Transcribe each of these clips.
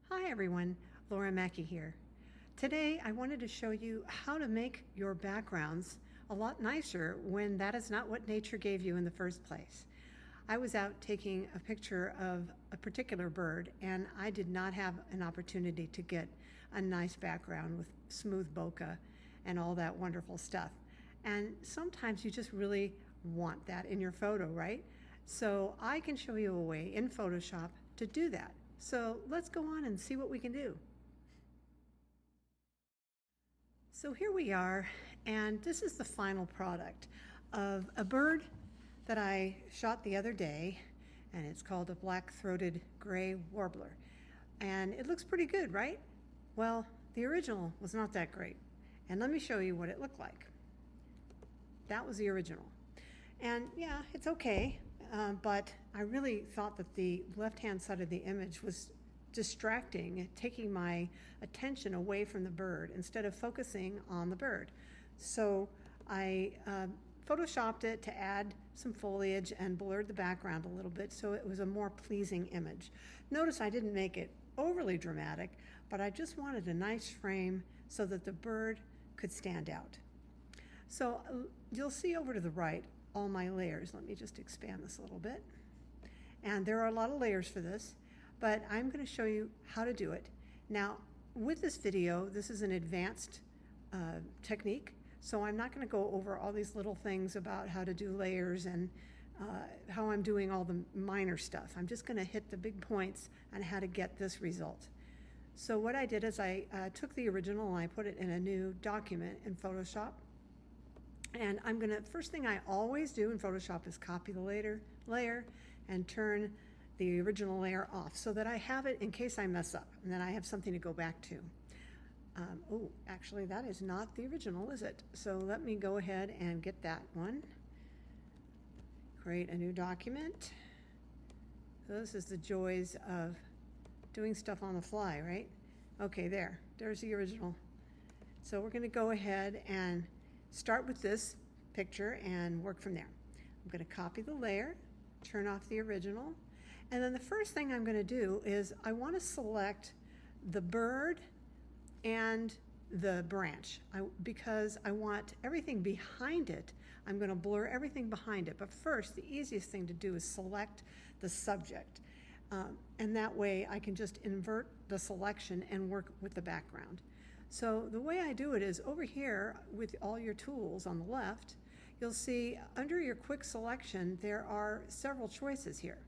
Hi everyone, Laura Mackey here. Today I wanted to show you how to make your backgrounds a lot nicer when that is not what nature gave you in the first place. I was out taking a picture of a particular bird and I did not have an opportunity to get a nice background with smooth bokeh and all that wonderful stuff. And sometimes you just really want that in your photo, right? So I can show you a way in Photoshop to do that. So let's go on and see what we can do. So here we are, and this is the final product of a bird that I shot the other day, and it's called a black-throated gray warbler. And it looks pretty good, right? Well, the original was not that great. And let me show you what it looked like. That was the original. And yeah, it's okay. But I really thought that the left-hand side of the image was distracting, taking my attention away from the bird instead of focusing on the bird. So I photoshopped it to add some foliage and blurred the background a little bit so it was a more pleasing image. Notice I didn't make it overly dramatic, but I just wanted a nice frame so that the bird could stand out. So you'll see over to the right all my layers. Let me just expand this a little bit. And there are a lot of layers for this, but I'm going to show you how to do it. Now, with this video, this is an advanced technique, so I'm not going to go over all these little things about how to do layers and how I'm doing all the minor stuff. I'm just going to hit the big points on how to get this result. So what I did is I took the original and I put it in a new document in Photoshop. And I'm gonna, first thing I always do in Photoshop is copy the layer and turn the original layer off so that I have it in case I mess up and then I have something to go back to. Oh, actually that is not the original, is it? So let me go ahead and get that one. Create a new document. So this is the joys of doing stuff on the fly, right? Okay, there's the original. So we're gonna go ahead and start with this picture and work from there. I'm going to copy the layer, turn off the original, and then the first thing I'm going to do is I want to select the bird and the branch because I want everything behind it. I'm going to blur everything behind it, but first the easiest thing to do is select the subject, and that way I can just invert the selection and work with the background. So the way I do it is over here with all your tools on the left, you'll see under your quick selection there are several choices here.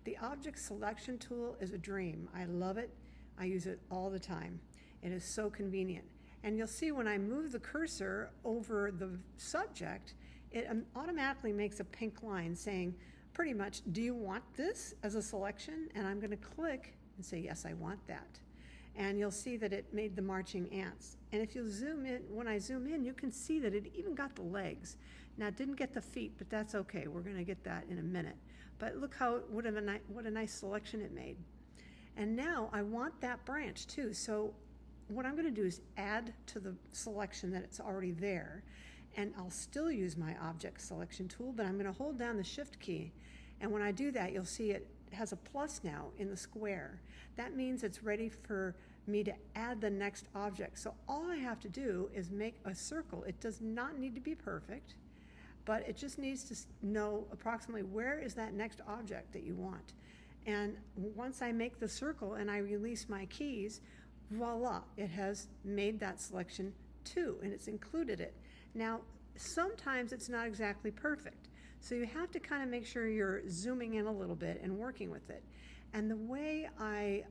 The object selection tool is a dream. I love it. I use it all the time. It is so convenient. And you'll see when I move the cursor over the subject, it automatically makes a pink line saying pretty much, do you want this as a selection? And I'm going to click and say, yes, I want that. And you'll see that it made the marching ants. And if you zoom in, when I zoom in, you can see that it even got the legs. Now it didn't get the feet, but that's okay. We're gonna get that in a minute. But look what a nice selection it made. And now I want that branch too. So what I'm gonna do is add to the selection that it's already there. And I'll still use my object selection tool, but I'm gonna hold down the shift key. And when I do that, you'll see it has a plus now in the square. That means it's ready for me to add the next object. So all I have to do is make a circle. It does not need to be perfect, but it just needs to know approximately where is that next object that you want. And once I make the circle and I release my keys, voila, it has made that selection too, and it's included it. Now, sometimes it's not exactly perfect. So you have to kind of make sure you're zooming in a little bit and working with it. And the way I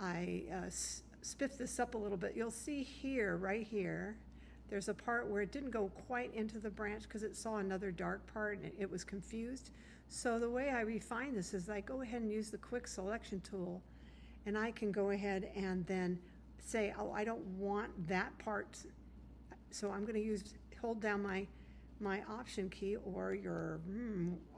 spiff this up a little bit, you'll see here, right here, there's a part where it didn't go quite into the branch because it saw another dark part and it was confused. So the way I refine this is I go ahead and use the quick selection tool, and I can go ahead and then say, oh, I don't want that part. So I'm going to hold down my option key or your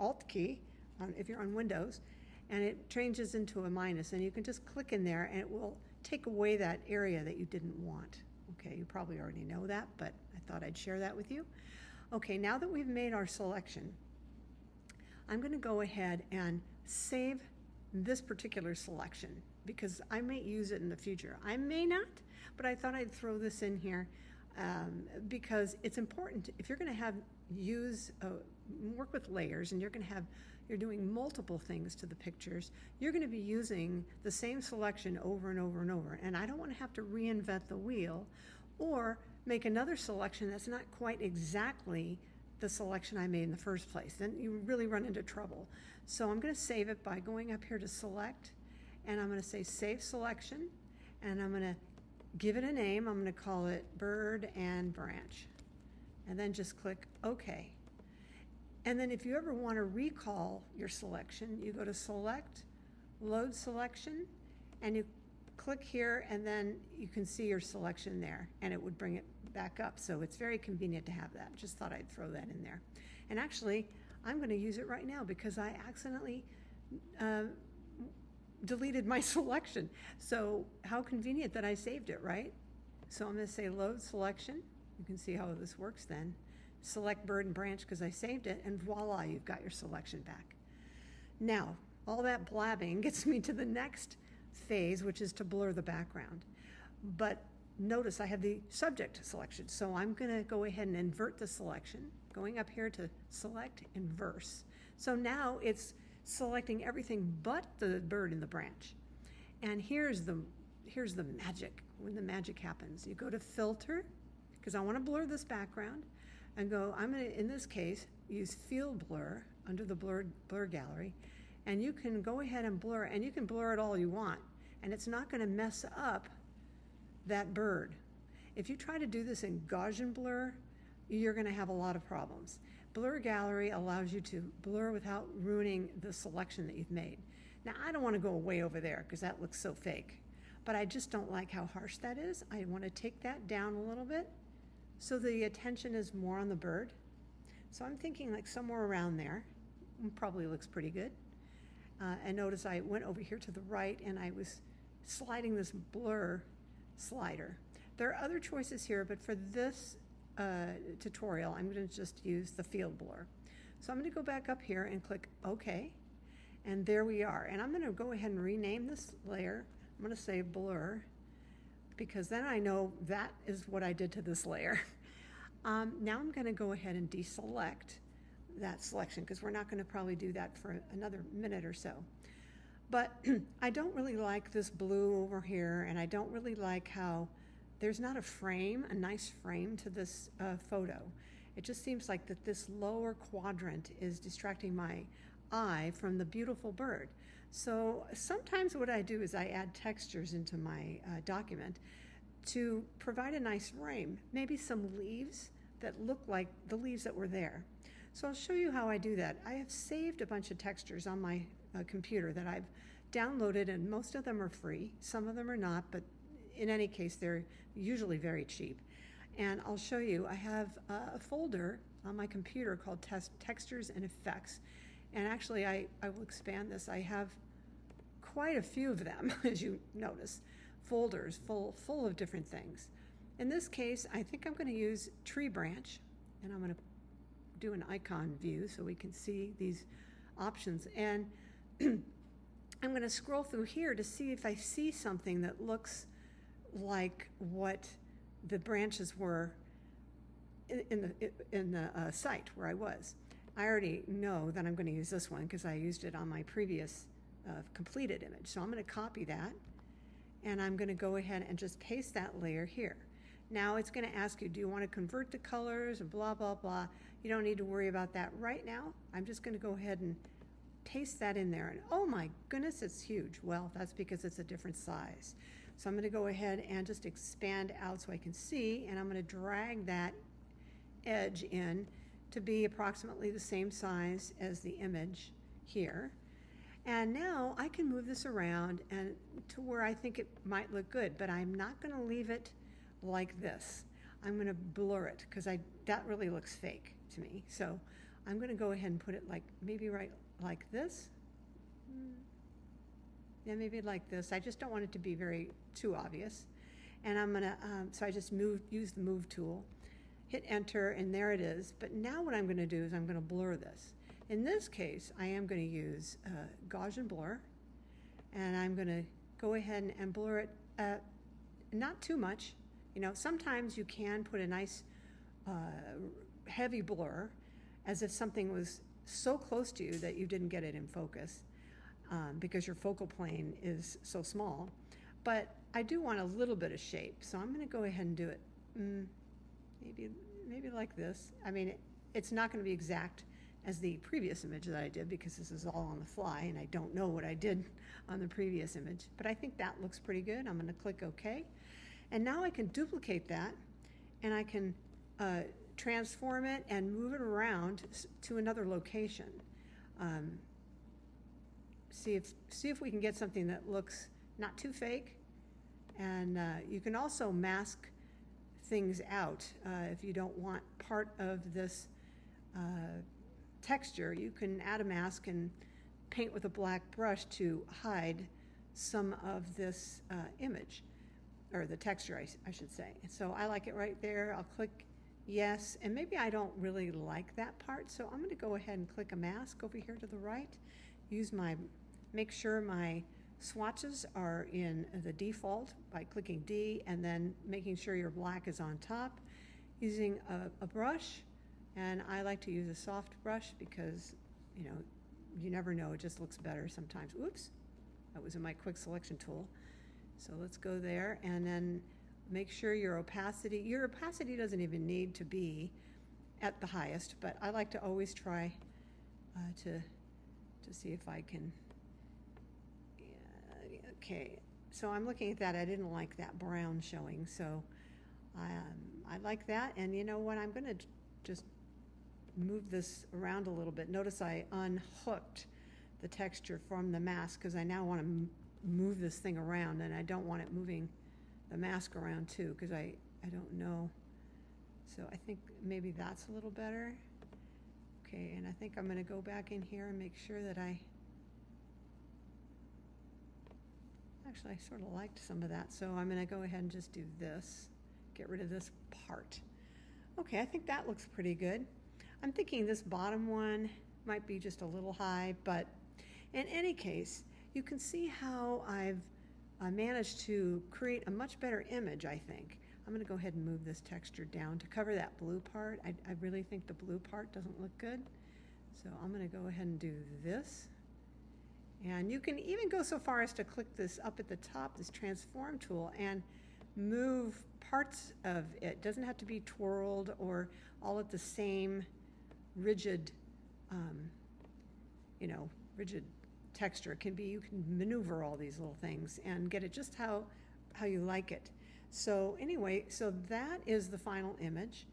alt key if you're on Windows, and it changes into a minus, and you can just click in there and it will take away that area that you didn't want. Okay, you probably already know that, but I thought I'd share that with you. Okay, now that we've made our selection, I'm going to go ahead and save this particular selection because I may use it in the future. I may not, but I thought I'd throw this in here because it's important. If you're going to work with layers and you're doing multiple things to the pictures, you're going to be using the same selection over and over and over. And I don't want to have to reinvent the wheel or make another selection that's not quite exactly the selection I made in the first place. Then you really run into trouble. So I'm going to save it by going up here to select, and I'm going to say save selection, and I'm going to give it a name. I'm going to call it bird and branch, and then just click OK. And then if you ever want to recall your selection, you go to select, load selection, and you click here, and then you can see your selection there, and it would bring it back up. So it's very convenient to have that. Just thought I'd throw that in there. And actually, I'm going to use it right now because I accidentally deleted my selection. So how convenient that I saved it, right? So I'm going to say load selection. You can see how this works then. Select bird and branch because I saved it, and voila, you've got your selection back. Now, all that blabbing gets me to the next phase, which is to blur the background. But notice I have the subject selection, so I'm going to go ahead and invert the selection, going up here to select inverse. So now it's selecting everything but the bird and the branch. And here's the magic, when the magic happens. You go to filter, because I want to blur this background, and I'm going to, in this case, use field blur under the blur gallery, and you can go ahead and blur, and you can blur it all you want, and it's not going to mess up that bird. If you try to do this in Gaussian blur, you're going to have a lot of problems. Blur gallery allows you to blur without ruining the selection that you've made. Now, I don't want to go way over there because that looks so fake, but I just don't like how harsh that is. I want to take that down a little bit so the attention is more on the bird. So I'm thinking like somewhere around there. Probably looks pretty good. And notice I went over here to the right and I was sliding this blur slider. There are other choices here, but for this tutorial, I'm going to just use the field blur. So I'm going to go back up here and click OK, and there we are. And I'm going to go ahead and rename this layer. I'm going to say blur, because then I know that is what I did to this layer. Now I'm going to go ahead and deselect that selection, because we're not going to probably do that for another minute or so. But I don't really like this blue over here, and I don't really like how there's not a nice frame to this photo. It just seems like that this lower quadrant is distracting my eye from the beautiful bird. So sometimes what I do is I add textures into my document to provide a nice frame, maybe some leaves that look like the leaves that were there. So I'll show you how I do that. I have saved a bunch of textures on my computer that I've downloaded, and most of them are free. Some of them are not, but in any case, they're usually very cheap. And I'll show you, I have a folder on my computer called Textures and Effects. And actually, I will expand this. I have quite a few of them, as you notice, folders full of different things. In this case, I think I'm going to use tree branch, and I'm going to do an icon view so we can see these options. And I'm going to scroll through here to see if I see something that looks like what the branches were in the site where I was. I already know that I'm going to use this one because I used it on my previous completed image. So I'm going to copy that, and I'm going to go ahead and just paste that layer here. Now it's going to ask you, do you want to convert the colors and blah, blah, blah. You don't need to worry about that right now. I'm just going to go ahead and paste that in there. And oh my goodness, it's huge. Well, that's because it's a different size. So I'm going to go ahead and just expand out so I can see, and I'm going to drag that edge in to be approximately the same size as the image here. And now I can move this around and to where I think it might look good, but I'm not going to leave it like this. I'm going to blur it because that really looks fake to me. So I'm going to go ahead and put it like maybe right like this. Yeah, maybe like this. I just don't want it to be too obvious. And I'm going to, so I just use the move tool, hit enter, and there it is. But now what I'm going to do is I'm going to blur this. In this case, I am going to use Gaussian blur, and I'm going to go ahead and blur it, not too much. You know, sometimes you can put a nice heavy blur as if something was so close to you that you didn't get it in focus because your focal plane is so small. But I do want a little bit of shape, so I'm going to go ahead and do it maybe like this. I mean, it's not going to be exact as the previous image that I did because this is all on the fly and I don't know what I did on the previous image, but I think that looks pretty good. I'm going to click OK. And now I can duplicate that and I can transform it and move it around to another location. See if we can get something that looks not too fake. And you can also mask things out. If you don't want part of this texture, you can add a mask and paint with a black brush to hide some of this image, or the texture, I should say. So I like it right there. I'll click yes, and maybe I don't really like that part, so I'm going to go ahead and click a mask over here to the right. Make sure my swatches are in the default by clicking D, and then making sure your black is on top, using a brush. And I like to use a soft brush because, you know, you never know, it just looks better sometimes. Oops, that was in my quick selection tool. So let's go there and then make sure your opacity doesn't even need to be at the highest, but I like to always try to see if I can, okay. So I'm looking at that, I didn't like that brown showing, so I like that. And you know what, I'm gonna just move this around a little bit. Notice I unhooked the texture from the mask because I now want to move this thing around, and I don't want it moving the mask around too because I don't know. So I think maybe that's a little better. Okay, and I think I'm going to go back in here and make sure that actually I sort of liked some of that, so I'm going to go ahead and just do this, get rid of this part. Okay, I think that looks pretty good. I'm thinking this bottom one might be just a little high, but in any case, you can see how I've managed to create a much better image, I think. I'm going to go ahead and move this texture down to cover that blue part. I really think the blue part doesn't look good. So I'm going to go ahead and do this. And you can even go so far as to click this up at the top, this transform tool, and move parts of it. It doesn't have to be twirled or all at the same rigid, rigid texture. It can be, you can maneuver all these little things and get it just how you like it. So anyway, so that is the final image.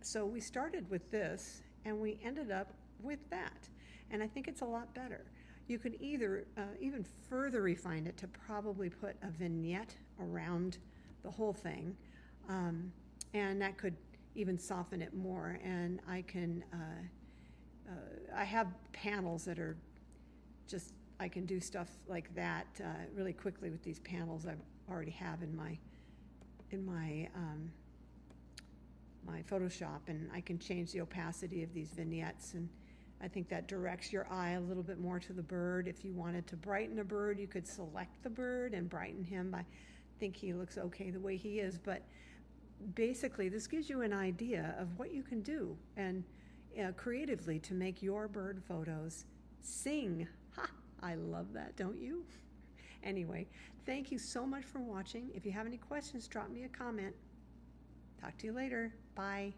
So we started with this and we ended up with that. And I think it's a lot better. You can either even further refine it to probably put a vignette around the whole thing. And that could even soften it more. And I can, I have panels that are just, I can do stuff like that really quickly with these panels I already have in my my Photoshop, and I can change the opacity of these vignettes, and I think that directs your eye a little bit more to the bird. If you wanted to brighten a bird, you could select the bird and brighten him. I think he looks okay the way he is, but basically this gives you an idea of what you can do and creatively to make your bird photos sing. Ha! I love that, don't you? Anyway, thank you so much for watching. If you have any questions, drop me a comment. Talk to you later. Bye.